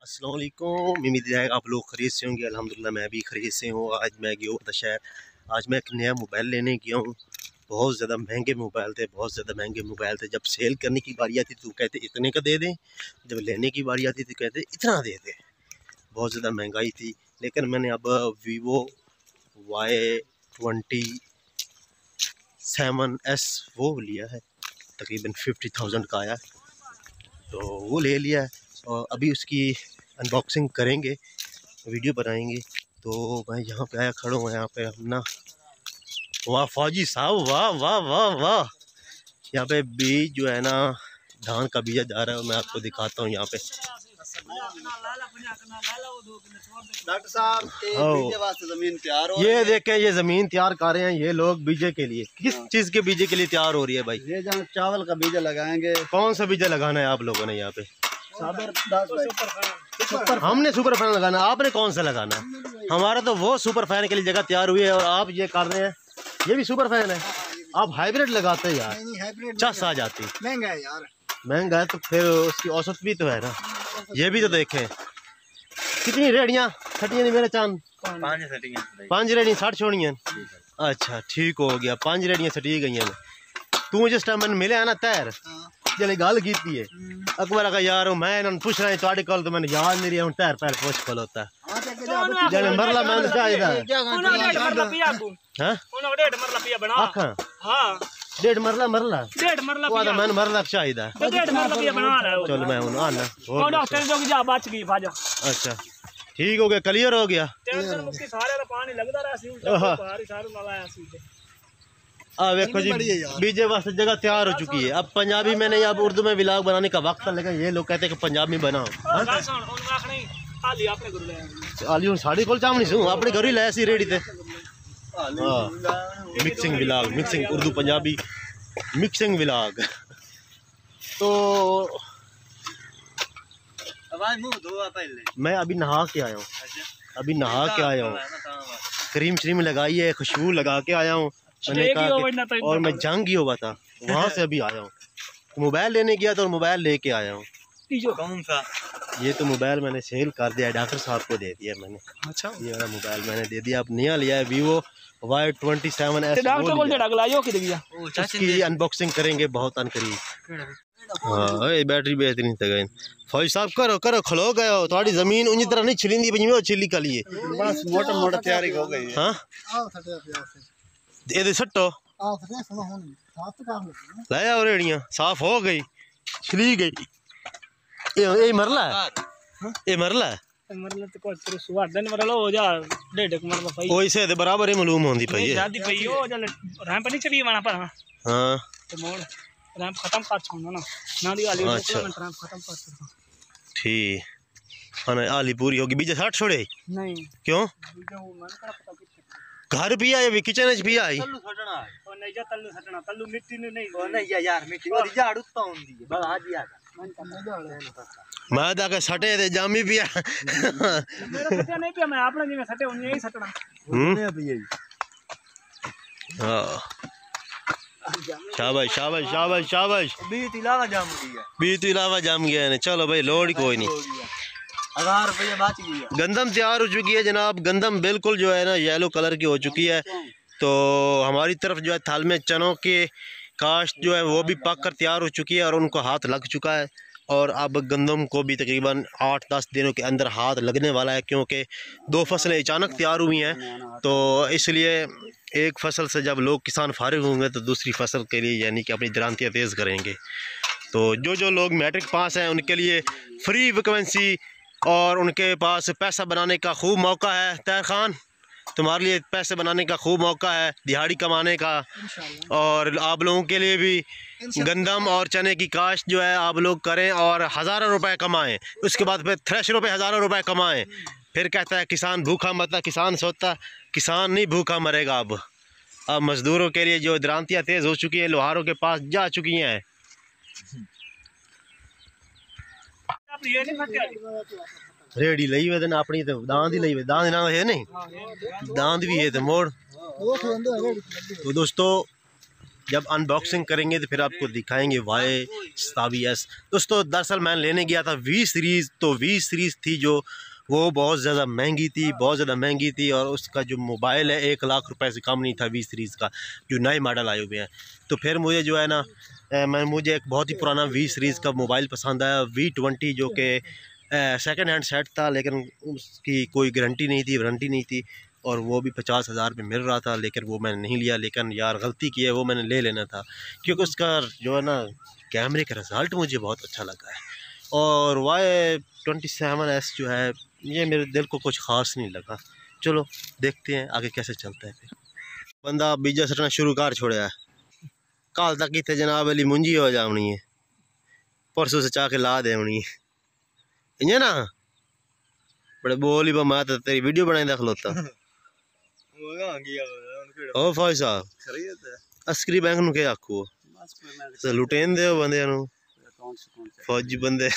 अस्सलाम वालेकुम। उम्मीद है आप लोग खरीद से होंगे। अल्हम्दुलिल्लाह मैं भी खरीद से हूँ। आज मैं गया था शहर। आज मैं एक नया मोबाइल लेने गया हूँ। बहुत ज़्यादा महंगे मोबाइल थे, बहुत ज़्यादा महंगे मोबाइल थे। जब सेल करने की बारी आती तो कहते इतने का दे दें, जब लेने की बारी आती तो कहते इतना दे दें। बहुत ज़्यादा महंगाई थी। लेकिन मैंने अब वीवो Y27S वो लिया है, तकरीबन 50,000 का आया, तो वो ले लिया है। और अभी उसकी अनबॉक्सिंग करेंगे, वीडियो बनाएंगे। तो मैं यहाँ पे आया खड़ा हूँ, यहाँ पे हम ना, वाह फौजी साहब, वाह वाह वाह वाह। यहाँ पे बीज जो है ना, धान का बीज जा रहा है। मैं आपको दिखाता हूँ यहाँ पे। डॉक्टर साहब जमीन तैयार हो, ये देखें, ये जमीन तैयार कर रहे हैं ये लोग बीजे के लिए। किस चीज़ के बीजे के लिए तैयार हो रही है भाई? ये जहाँ चावल का बीजा लगाएंगे। कौन सा बीजा लगाना है आप लोगों ने यहाँ पे? सुपर हमने सुपर फैन लगाना, आपने कौन सा लगाना है? हमारा तो वो सुपर फैन के लिए जगह तैयार हुई है और आप ये कर रहे हैं। ये भी सुपर फैन है, आप हाइब्रिड लगाते हैं यार, चस आ जाती। महंगा है यार, महंगा है तो फिर उसकी औसत भी तो है ना। ये भी तो देखें कितनी रेडियाँ छटियाँ नहीं मेरे चांद, 5 रेडियाँ 60 छोड़ी हैं। अच्छा ठीक हो गया, 5 रेडियाँ छटी गई हैं। तू जिस टाइम मैंने मिले है ना तैर जल्दी गल की है अकबर का यार, मैं इन्होंने पूछ रहा है कल तो मैंने याद नहीं रहा हूँ। टैर पैर पूछ खलोता जल्दी मरला मैं चाहिए था। डेढ़ मरला मरला मैंने मरला चाहिए। चलो मैं आना। अच्छा ठीक हो गया, क्लियर हो गया। देखो जी, बीजे वास्ते जगह तैयार हो चुकी है। अब पंजाबी में नहीं, अब उर्दू में व्लॉग बनाने का वक्त है, लेकिन ये लोग कहते हैं कि पंजाबी में बनाओ। आली साड़ी कोल चामनी सू अपने घर ही लाया सी रेडी थे। Mixing vlog, mixing Urdu Punjabi mixing vlog. तो मैं अभी नहा के आया हूँ, अभी नहा के आया हूँ, क्रीम श्रीम लगाई है, खुशबू लगा के आया हूँ मैंने कहा। और मैं जंग ही हुआ था, वहाँ से अभी आया हूँ। मोबाइल लेने गया तो मोबाइल लेके आया हूँ। कौन सा? ये तो मोबाइल मैंने सेल कर दिया, डॉक्टर साहब को दे दिया मैंने। अच्छा ये वाला मोबाइल मैंने दे दिया। अब नया लिया है वीवो Y27S। उसकी अनबॉक्सिंग करेंगे बहुत अनकरीब। हाँ बैटरी बेहतरीन तक। फौज साहब करो करो, खलो गए हो, थोड़ी जमीन उन्हीं तरह नहीं छिलिंदी बजी छिली का लिए बस मोटा मोटा तैयारी हो गई। हाँ ये सट्टो लाया और रेड़ियाँ साफ हो गई, छिली गई। ये मरला है, ये मरला है ओइसे ते बराबर ही मालूम होंदी पई है। जादी पई ओ जल रैंप नहीं चली वाला पर। हां तो मोड़ रैंप खत्म कर छोड़ना ना ना दी आली रैंप खत्म कर छोड़ना। ठीक हां आली पूरी होगी। बीजे 60 छोड़े नहीं क्यों? बीजे वो मन का पता कितना घर पिया है, किचन च पिया है। तल्लू सटना है ओ नहीं जा, तल्लू सटना, तल्लू मिट्टी नहीं ओ नहीं यार मिट्टी ओ झाड़ उत्ता होंदी है बस आज आ मैं तो सटे थे जामी पिया। मेरा सटे नहीं पिया, मैं आपने जिने सटे उन्हें ही सटना हां। शाबाश शाबाश शाबाश शाबाश। बीत इलावा जाम गया, बीत इलावा जाम गया ने। चलो भाई लोड कोई नहीं, 1000 रुपये बच गया। गंदम तैयार हो चुकी है जनाब, गंदम बिल्कुल जो है ना येलो कलर की हो चुकी है। तो हमारी तरफ जो है थाल में चनों के काश्त जो है वो भी पक कर तैयार हो चुकी है और उनको हाथ लग चुका है। और अब गंदम को भी तकरीबन 8-10 दिनों के अंदर हाथ लगने वाला है, क्योंकि 2 फसलें अचानक तैयार हुई हैं। तो इसलिए एक फसल से जब लोग किसान फारिग होंगे तो दूसरी फसल के लिए यानी कि अपनी दरांतियाँ तेज़ करेंगे। तो जो लोग मैट्रिक पास हैं उनके लिए फ्री वैकेंसी और उनके पास पैसा बनाने का खूब मौका है। तैर खान तुम्हारे लिए पैसे बनाने का खूब मौका है, दिहाड़ी कमाने का। और आप लोगों के लिए भी गंदम और चने की काश्त जो है आप लोग करें और हज़ारों रुपए कमाएं। उसके बाद फिर थ्रेशरों पे हज़ारों रुपए कमाएं। फिर कहता है किसान भूखा मरता, किसान सोता, किसान नहीं भूखा मरेगा। अब मज़दूरों के लिए जो दरांतियाँ तेज़ हो चुकी हैं, लोहारों के पास जा चुकी हैं। रेडी लई वे अपनी तो दांद ही लई वे, दांद ना है नहीं, दांद भी है तो मोड़। तो दोस्तों जब अनबॉक्सिंग करेंगे तो फिर आपको दिखाएंगे Y27S। दोस्तों दरअसल मैं लेने गया था V सीरीज़, तो V सीरीज़ थी जो वो बहुत ज़्यादा महंगी थी, बहुत ज़्यादा महंगी थी, और उसका जो मोबाइल है 1 लाख रुपए से कम नहीं था V सीरीज़ का, जो नए मॉडल आए हुए हैं। तो फिर मुझे जो है ना मुझे एक बहुत ही पुराना V सीरीज़ का मोबाइल पसंद आया, V20, जो कि सेकंड हैंड सेट था, लेकिन उसकी कोई गारंटी नहीं थी, वारंटी नहीं थी, और वो भी 50,000 में मिल रहा था, लेकिन वो मैंने नहीं लिया। लेकिन यार गलती की है, वो मैंने ले लेना था, क्योंकि उसका जो है ना कैमरे का रिज़ल्ट मुझे बहुत अच्छा लगा है। और Y27S जो है ये मेरे दिल को कुछ ख़ास नहीं लगा। चलो देखते हैं आगे कैसे चलता है। फिर बंदा बीजा सटना शुरू कर छोड़ा है, कल तक इतने जनाब वाली मुंजी हो जानी है, परसों से चाह के ला दे होनी है इं ना बड़े बोल ही मैं तो तेरी वीडियो बनाई खलोता। ओ फौज साहब अस्करी बैंक नूं क्या आखो, लुटेन दे बंदे फौजी बंदे।